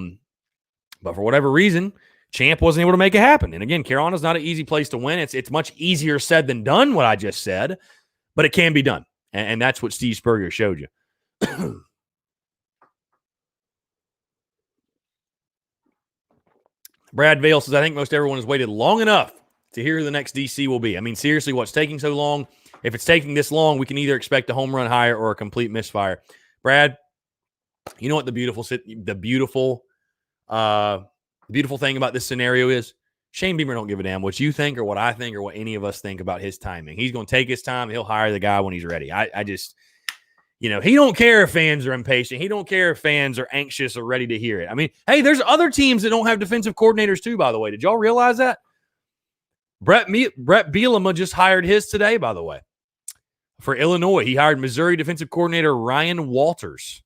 for whatever reason, Champ wasn't able to make it happen. And again, Carolina's not an easy place to win. It's much easier said than done, what I just said, but it can be done. And that's what Steve Spurrier showed you. Brad Vale says, I think most everyone has waited long enough to hear who the next DC will be. I mean, seriously, what's taking so long? If it's taking this long, we can either expect a home run hire or a complete misfire. Brad, you know what the beautiful The beautiful thing about this scenario is Shane Beamer don't give a damn what you think or what I think or what any of us think about his timing. He's going to take his time. He'll hire the guy when he's ready. I just, he don't care if fans are impatient. He don't care if fans are anxious or ready to hear it. I mean, hey, there's other teams that don't have defensive coordinators too, by the way. Did y'all realize that? Brett Bielema just hired his today, by the way, for Illinois. He hired Missouri defensive coordinator Ryan Walters.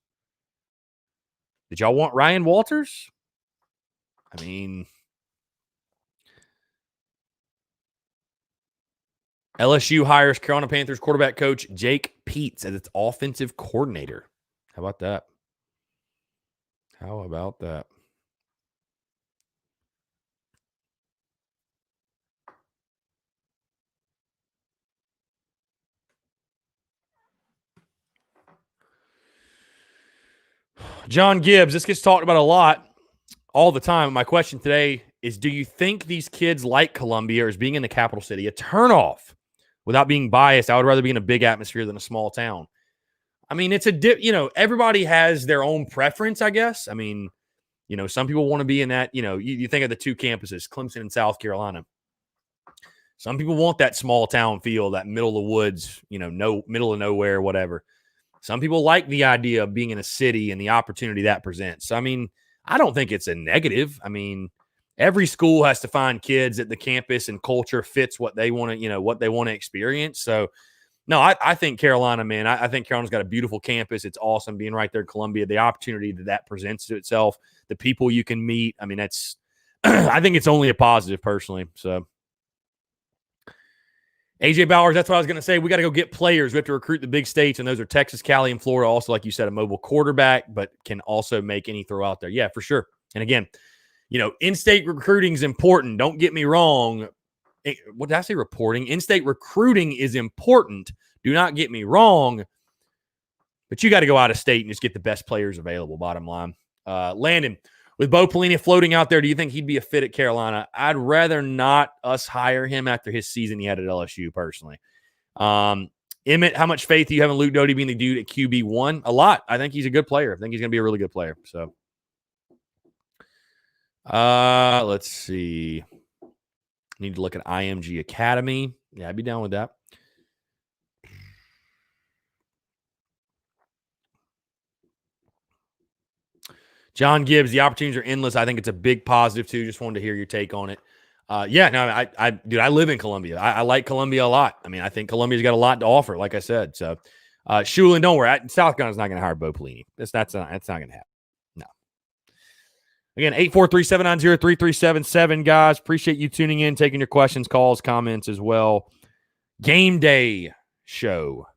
Did y'all want Ryan Walters? I mean, LSU hires Carolina Panthers quarterback coach Jake Peetz as its offensive coordinator. How about that? How about that? John Gibbs, this gets talked about a lot all the time. My question today is, do you think these kids like Columbia or is being in the capital city a turnoff? Without being biased, I would rather be in a big atmosphere than a small town. I mean, it's everybody has their own preference, I guess. I mean, some people want to be in that, you think of the two campuses, Clemson and South Carolina. Some people want that small town feel, that middle of the woods, no middle of nowhere, whatever. Some people like the idea of being in a city and the opportunity that presents. So, I mean, I don't think it's a negative. I mean, every school has to find kids that the campus and culture fits what they want to experience. So, no, I think Carolina, man, I think Carolina's got a beautiful campus. It's awesome being right there in Columbia. The opportunity that presents to itself, the people you can meet. I mean, that's I think it's only a positive personally. So, AJ Bowers, that's what I was going to say. We got to go get players. We have to recruit the big states, and those are Texas, Cali, and Florida. Also, like you said, a mobile quarterback, but can also make any throw out there. Yeah, for sure. And again, in-state recruiting is important. Don't get me wrong. What did I say? Reporting. In-state recruiting is important. Do not get me wrong. But you got to go out of state and just get the best players available, bottom line. Landon, with Bo Pelini floating out there, do you think he'd be a fit at Carolina? I'd rather not us hire him after his season he had at LSU, personally. Emmett, how much faith do you have in Luke Doty being the dude at QB1? A lot. I think he's a good player. I think he's going to be a really good player. So, let's see. Need to look at IMG Academy. Yeah, I'd be down with that. John Gibbs, the opportunities are endless. I think it's a big positive, too. Just wanted to hear your take on it. I live in Columbia. I like Columbia a lot. I mean, I think Columbia's got a lot to offer, like I said. So, Shulin, don't worry. South Carolina's not going to hire Bo Pelini. That's not going to happen. No. Again, 843-790-3377, guys. Appreciate you tuning in, taking your questions, calls, comments as well. Game day show.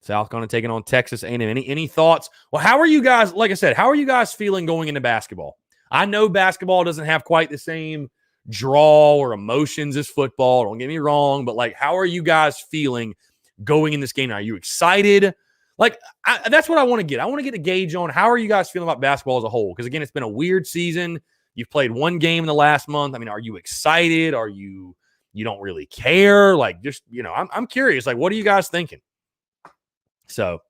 South Carolina taking on Texas A&M. Any thoughts? Well, how are you guys, like I said, how are you guys feeling going into basketball? I know basketball doesn't have quite the same draw or emotions as football. Don't get me wrong, but how are you guys feeling going in this game? Are you excited? That's what I want to get. I want to get a gauge on how are you guys feeling about basketball as a whole? Because again, it's been a weird season. You've played one game in the last month. I mean, are you excited? Are you don't really care? I'm curious. What are you guys thinking? So.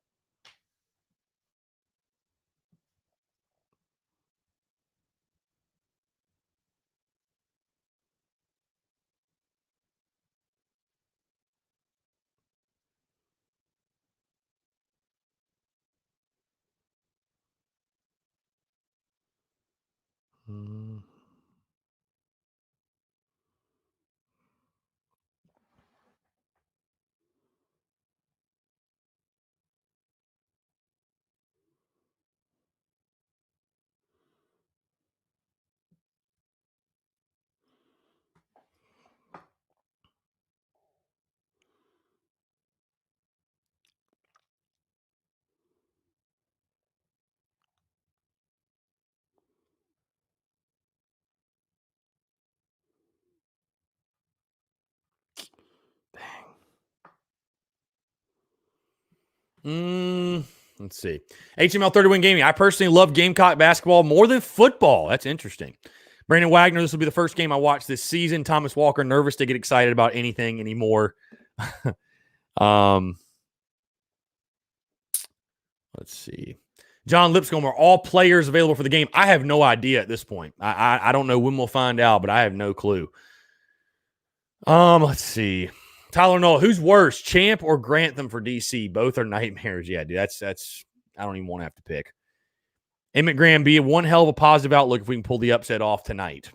Let's see. HML 30 Win Gaming. I personally love Gamecock basketball more than football. That's interesting. Brandon Wagner, this will be the first game I watched this season. Thomas Walker, nervous to get excited about anything anymore. Let's see. John Lipscomb, are all players available for the game? I have no idea at this point. I don't know when we'll find out, but I have no clue. Let's see. Tyler Noel, who's worse, Champ or Grantham for DC? Both are nightmares. Yeah, dude, that's I don't even want to have to pick. Emmett Graham, be one hell of a positive outlook if we can pull the upset off tonight.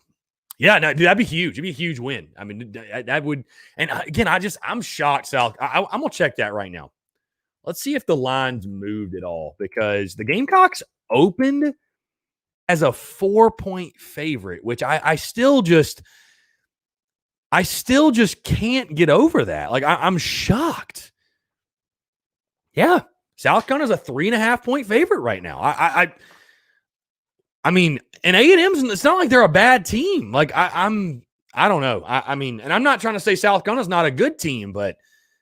Yeah, no, dude, that'd be huge. It'd be a huge win. I mean, that would. And again, I'm shocked, South. I'm gonna check that right now. Let's see if the line's moved at all, because the Gamecocks opened as a 4-point favorite, which I still just can't get over that. Like, I'm shocked. Yeah, South Carolina's a 3.5-point favorite right now. I mean, and A&M's, it's not like they're a bad team. Like, I don't know. I mean, and I'm not trying to say South Carolina's not a good team, but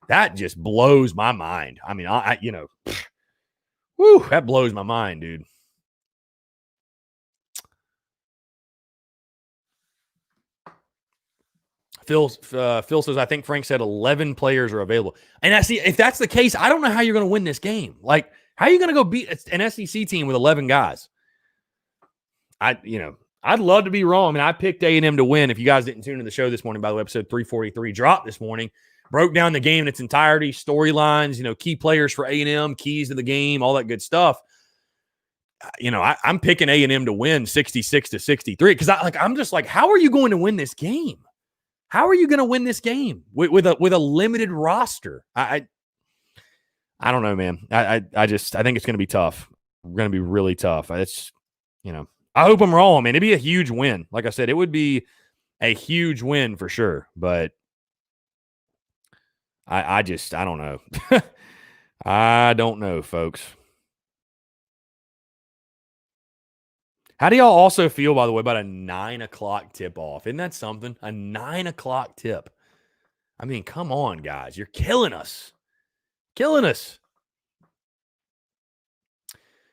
that just blows my mind. I mean, whew, that blows my mind, dude. Phil says, I think Frank said 11 players are available. And I see, if that's the case, I don't know how you're going to win this game. Like, how are you going to go beat an SEC team with 11 guys? I'd love to be wrong. I mean, I picked A&M to win. If you guys didn't tune in the show this morning, by the way, episode 343 dropped this morning. Broke down the game in its entirety, storylines, key players for A&M, keys to the game, all that good stuff. I'm picking A&M to win 66-63 because I'm just like, how are you going to win this game? How are you going to win this game with a limited roster? I don't know, man. I think it's going to be tough. Going to be really tough. It's I hope I'm wrong, man. It'd be a huge win. Like I said, it would be a huge win for sure. But I don't know. I don't know, folks. How do y'all also feel, by the way, about a 9 o'clock tip off? Isn't that something? A 9 o'clock tip. I mean, come on, guys. You're killing us. Killing us.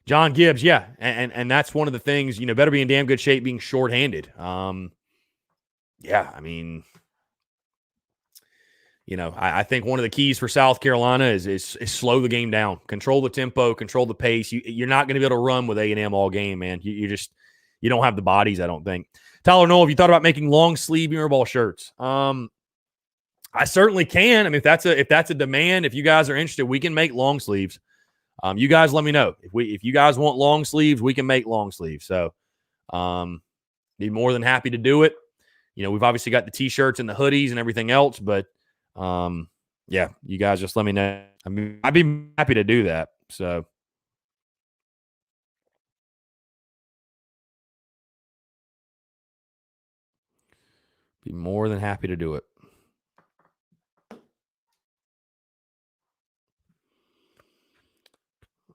John Gibbs, yeah. And that's one of the things, better be in damn good shape being shorthanded. Yeah, I mean, I think one of the keys for South Carolina is slow the game down, control the tempo, control the pace. You're not going to be able to run with A&M all game, man. You don't have the bodies, I don't think. Tyler Noel, have you thought about making long sleeve Mirrorball shirts? I certainly can. I mean, if that's a demand, if you guys are interested, we can make long sleeves. You guys let me know. If you guys want long sleeves, we can make long sleeves. So be more than happy to do it. We've obviously got the t-shirts and the hoodies and everything else, but yeah, you guys just let me know. I mean, I'd be happy to do that. So be more than happy to do it.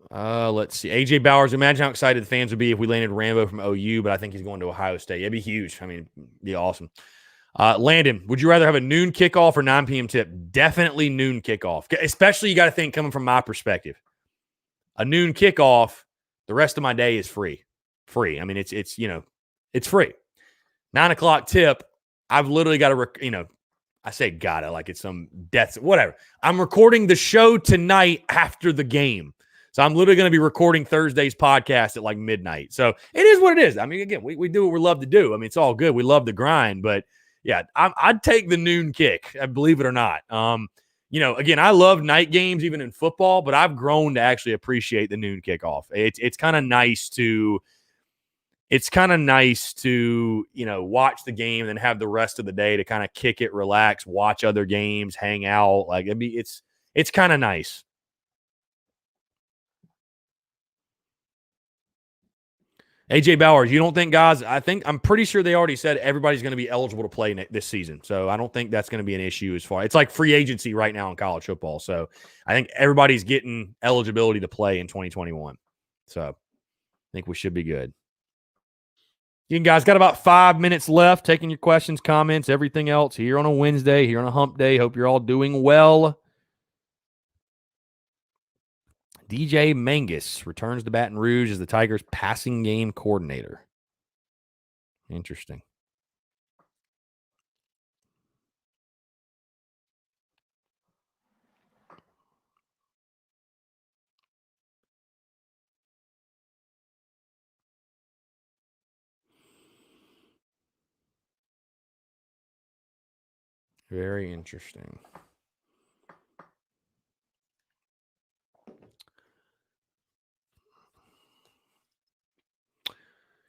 Let's see. AJ Bowers, imagine how excited the fans would be if we landed Rambo from OU, but I think he's going to Ohio State. It'd be huge. I mean, it'd be awesome. Landon, would you rather have a noon kickoff or 9 p.m. tip? Definitely noon kickoff. Especially, you got to think, coming from my perspective. A noon kickoff, the rest of my day is free. Free. I mean, it's free. 9 o'clock tip, I've literally got to, I say gotta, like it's some death, whatever. I'm recording the show tonight after the game. So I'm literally going to be recording Thursday's podcast at like midnight. So it is what it is. I mean, again, we do what we love to do. I mean, it's all good. We love the grind. But yeah, I'd take the noon kick, believe it or not. Again, I love night games even in football, but I've grown to actually appreciate the noon kickoff. It's kind of nice to watch the game and then have the rest of the day to kind of kick it, relax, watch other games, hang out. Like it's kind of nice. AJ Bowers, you don't think, guys? I'm pretty sure they already said everybody's going to be eligible to play this season. So I don't think that's going to be an issue as far. It's like free agency right now in college football. So I think everybody's getting eligibility to play in 2021. So I think we should be good. You guys got about 5 minutes left, taking your questions, comments, everything else here on a Wednesday, here on a hump day. Hope you're all doing well. DJ Mangus returns to Baton Rouge as the Tigers' passing game coordinator. Interesting. Very interesting.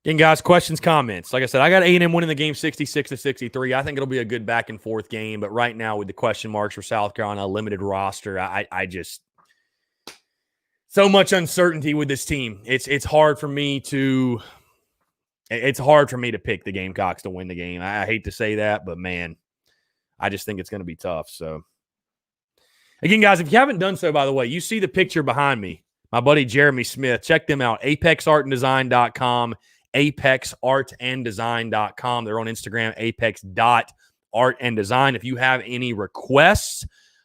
Again, guys, questions, comments. Like I said, I got A&M winning the game 66-63. I think it'll be a good back and forth game. But right now, with the question marks for South Carolina, limited roster, I just so much uncertainty with this team. It's hard for me to pick the Gamecocks to win the game. I hate to say that, but man, I just think it's going to be tough. So, again, guys, if you haven't done so, by the way, you see the picture behind me. My buddy Jeremy Smith. Check them out. ApexArtandDesign.com. ApexArtandDesign.com. They're on Instagram, apex.artanddesign. If you have any requests,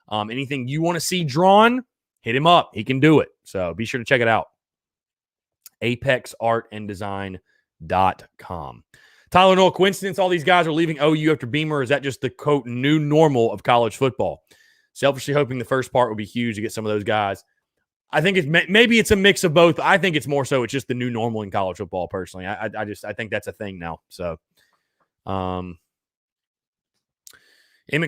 anything you want to see drawn, hit him up. He can do it. So be sure to check it out. ApexArtandDesign.com. Tyler, no coincidence all these guys are leaving OU after Beamer? Or is that just the, quote, new normal of college football? Selfishly hoping the first part would be huge to get some of those guys. I think maybe it's a mix of both. I think it's more so it's just the new normal in college football. Personally, I think that's a thing now. So, Emmett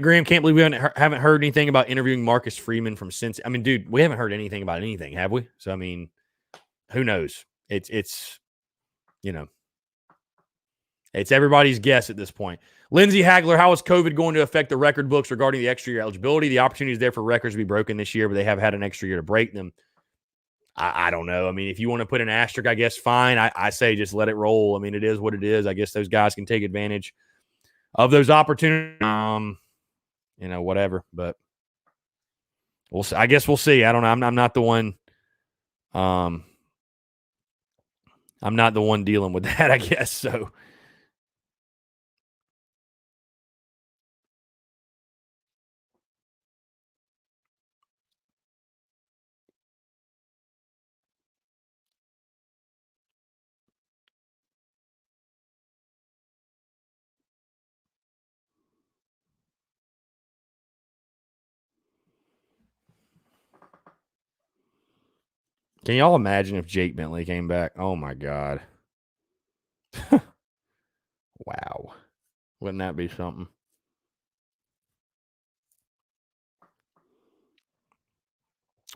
Graham, can't believe we haven't heard anything about interviewing Marcus Freeman from Cincy. I mean, dude, we haven't heard anything about anything, have we? So, I mean, who knows? It's everybody's guess at this point. Lindsey Hagler, how is COVID going to affect the record books regarding the extra year eligibility? The opportunity is there for records to be broken this year, but they have had an extra year to break them. I don't know. I mean, if you want to put an asterisk, I guess fine. I say just let it roll. I mean, it is what it is. I guess those guys can take advantage of those opportunities. Whatever. But we'll see. I guess we'll see. I don't know. I'm not the one. I'm not the one dealing with that, I guess. So. Can y'all imagine if Jake Bentley came back? Oh, my God. Wow. Wouldn't that be something?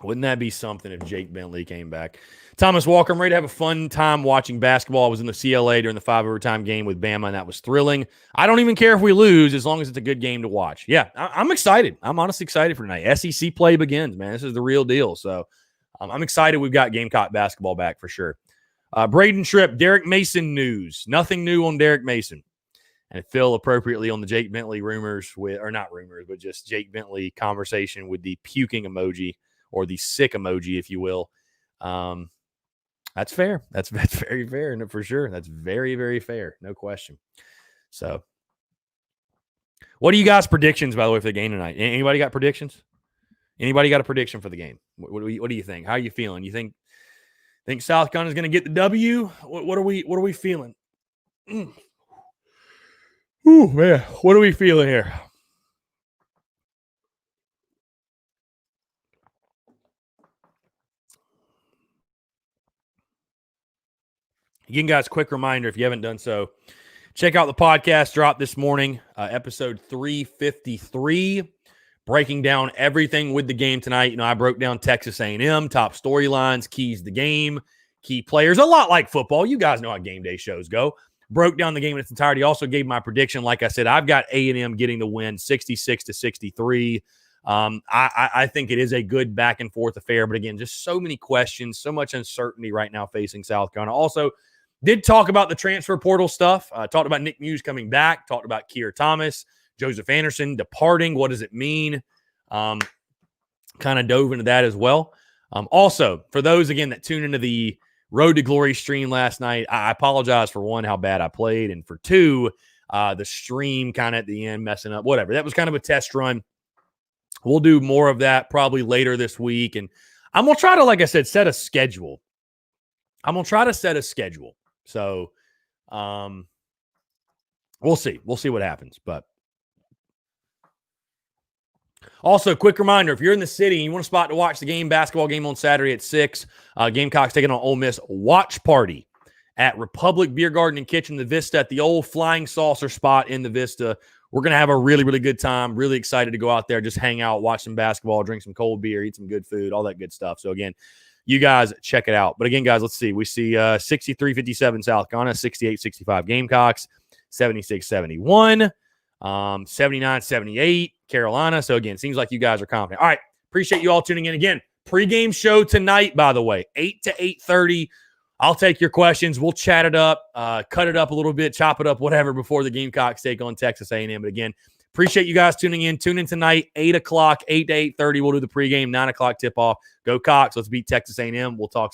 Wouldn't that be something if Jake Bentley came back? Thomas Walker, I'm ready to have a fun time watching basketball. I was in the CLA during the 5 overtime game with Bama, and that was thrilling. I don't even care if we lose as long as it's a good game to watch. Yeah, I'm excited. I'm honestly excited for tonight. SEC play begins, man. This is the real deal. So I'm excited we've got Gamecock basketball back for sure. Braden Tripp, Derek Mason news. Nothing new on Derek Mason. And Phil appropriately on the Jake Bentley rumors or not rumors, but just Jake Bentley conversation with the puking emoji or the sick emoji, if you will. That's fair. That's very fair, and for sure. That's very, very fair. No question. So, what are you guys' predictions, by the way, for the game tonight? Anybody got predictions? Anybody got a prediction for the game? What do you think? How are you feeling? You think South Carolina is going to get the W? What are we feeling? Ooh, man, what are we feeling here? Again, guys, quick reminder, if you haven't done so, check out the podcast drop this morning, episode 353, breaking down everything with the game tonight. I broke down Texas A&M, top storylines, keys to the game, key players, a lot like football. You guys know how game day shows go. Broke down the game in its entirety. Also gave my prediction. Like I said, I've got A&M getting the win 66-63. I think it is a good back and forth affair. But again, just so many questions, so much uncertainty right now facing South Carolina. Also, did talk about the transfer portal stuff. Talked about Nick Muse coming back. Talked about Keir Thomas, Joseph Anderson departing. What does it mean? Kind of dove into that as well. Also, for those, again, that tune into the Road to Glory stream last night, I apologize for one, how bad I played, and for two, the stream kind of at the end messing up. Whatever. That was kind of a test run. We'll do more of that probably later this week, and I'm going to try to, like I said, set a schedule. So, we'll see. We'll see what happens. But also, quick reminder, if you're in the city and you want a spot to watch the basketball game on Saturday at 6, Gamecocks taking on Ole Miss, watch party at Republic Beer Garden and Kitchen, the Vista, at the old Flying Saucer spot in the Vista. We're going to have a really, really good time. Really excited to go out there, just hang out, watch some basketball, drink some cold beer, eat some good food, all that good stuff. So, again, you guys check it out. But, again, guys, let's see. We see 63-57 South Carolina, 68-65 Gamecocks, 76-71, 79-78 Carolina. So, again, seems like you guys are confident. All right. Appreciate you all tuning in. Again, pregame show tonight, by the way, 8 to 8:30. I'll take your questions. We'll chat it up, cut it up a little bit, chop it up, whatever, before the Gamecocks take on Texas A&M. But again, appreciate you guys tuning in. Tune in tonight, 8 o'clock, 8 to 8:30. We'll do the pregame, 9 o'clock tip-off. Go Cox. Let's beat Texas A&M. We'll talk soon.